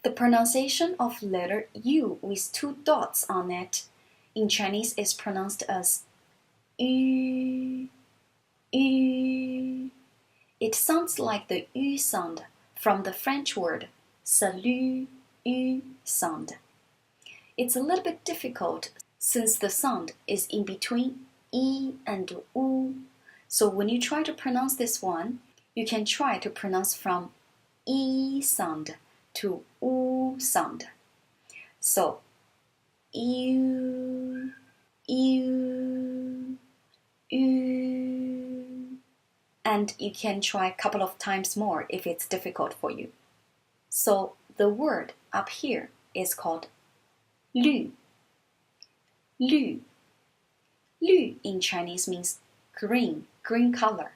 The pronunciation of letter U with two dots on it in Chinese is pronounced as yu, yu. It sounds like the U sound from the French word salut, U sound. It's a little bit difficult since the sound is in between I and U. So when you try to pronounce this one, you can try to pronounce from I sound to U sound. So, you, you, you. And you can try a couple of times more if it's difficult for you. So the word up here is called lu. Lu. Lu in Chinese means green color.